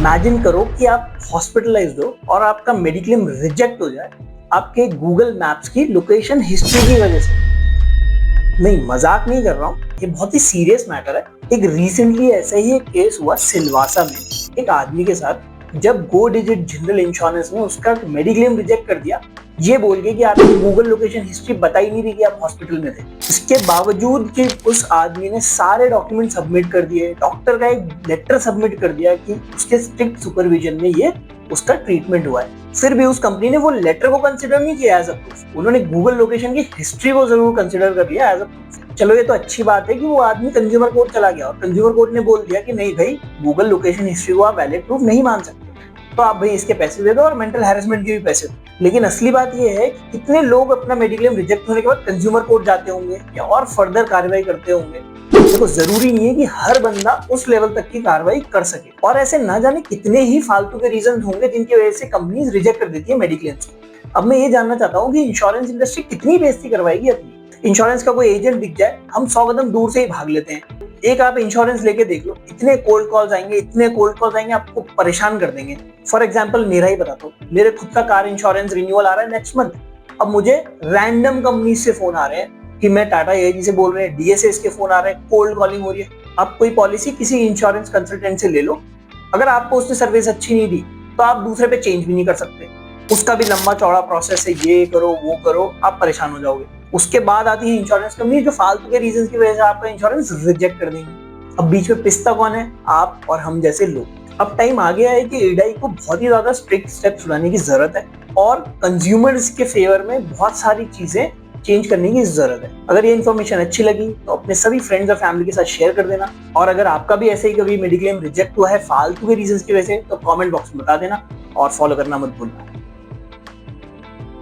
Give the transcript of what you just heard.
Imagine करो कि आप हॉस्पिटलाइज्ड हो और आपका मेडिक्लेम रिजेक्ट हो जाए आपके गूगल मैप्स की लोकेशन हिस्ट्री की वजह से। नहीं, मजाक नहीं कर रहा हूँ, ये बहुत ही सीरियस मैटर है। एक रिसेंटली ऐसा ही एक केस हुआ सिलवासा में, एक आदमी के साथ, जब गो डिजिट जनरल इंश्योरेंस ने उसका मेडिक्लेम रिजेक्ट कर दिया, ये बोल के कि आपकी गूगल लोकेशन हिस्ट्री बता ही नहीं रही कि आप हॉस्पिटल में थे। इसके बावजूद कि उस आदमी ने सारे डॉक्यूमेंट सबमिट कर दिए, डॉक्टर का एक लेटर सबमिट कर दिया कि उसके स्ट्रिक्ट सुपरविजन में ये उसका ट्रीटमेंट हुआ है, फिर भी उस कंपनी ने वो लेटर को कंसिडर नहीं किया एज अ प्रूफ। उन्होंने गूगल लोकेशन की हिस्ट्री को जरूर कंसिडर कर लिया एज अ प्रूफ। चलो, ये तो अच्छी बात है कि वो आदमी कंज्यूमर कोर्ट चला गया और कंज्यूमर कोर्ट ने बोल दिया कि नहीं भाई, गूगल लोकेशन हिस्ट्री को आप वैलिड प्रूफ नहीं मान सकते, तो आप भाई इसके पैसे दे दो और मेंटल हैरेसमेंट के भी पैसे दो। लेकिन असली बात यह है कि कितने लोग अपना मेडिक्लेम रिजेक्ट होने के बाद कंज्यूमर कोर्ट जाते होंगे या और फर्दर कार्रवाई करते होंगे। देखो, जरूरी नहीं है कि हर बंदा उस लेवल तक की कार्रवाई कर सके, और ऐसे ना जाने कितने ही फालतू के रीजन होंगे जिनकी वजह से कंपनीज रिजेक्ट कर देती है मेडिक्लेम्स को। अब मैं ये जानना चाहता हूँ कि इंश्योरेंस इंडस्ट्री कितनी बेइज्जती करवाएगी अपनी। इंश्योरेंस का कोई एजेंट दिख जाए, हम 100 कदम दूर से ही भाग लेते हैं। एक आप इंश्योरेंस लेके देख लो, इतने कोल्ड कॉल्स आएंगे, इतने कोल्ड कॉल्स आएंगे, आपको परेशान कर देंगे। फॉर एग्जांपल मेरा ही बताता हूँ, मेरे खुद का कार इंश्योरेंस रिन्यूअल आ रहा है नेक्स्ट मंथ। अब मुझे रैंडम कंपनी से फोन आ रहे हैं कि मैं टाटा एआईजी से बोल रहे हैं, डीएसएस के फोन आ रहे हैं, कोल्ड कॉलिंग हो रही है। आप कोई पॉलिसी किसी इंश्योरेंस कंसल्टेंट से ले लो, अगर आपको उसने सर्विस अच्छी नहीं दी तो आप दूसरे पे चेंज भी नहीं कर सकते। उसका भी लंबा चौड़ा प्रोसेस है, ये करो वो करो, आप परेशान हो जाओगे। उसके बाद आती है इंश्योरेंस कंपनी जो फालतू के रीजन की वजह से आपका इंश्योरेंस रिजेक्ट कर देंगे। अब बीच में पिसता कौन है? आप और हम जैसे लोग। अब टाइम आ गया है कि इडाई को बहुत ही ज्यादा स्ट्रिक्ट स्टेप्स उठाने की जरूरत है और कंज्यूमर्स के फेवर में बहुत सारी चीजें चेंज करने की जरूरत है। अगर ये इन्फॉर्मेशन अच्छी लगी तो अपने सभी फ्रेंड्स और फैमिली के साथ शेयर कर देना, और अगर आपका भी ऐसे ही कभी मेडिक्लेम रिजेक्ट हुआ है फालतू के रीजन की वजह से तो कमेंट बॉक्स में बता देना और फॉलो करना मत भूलना।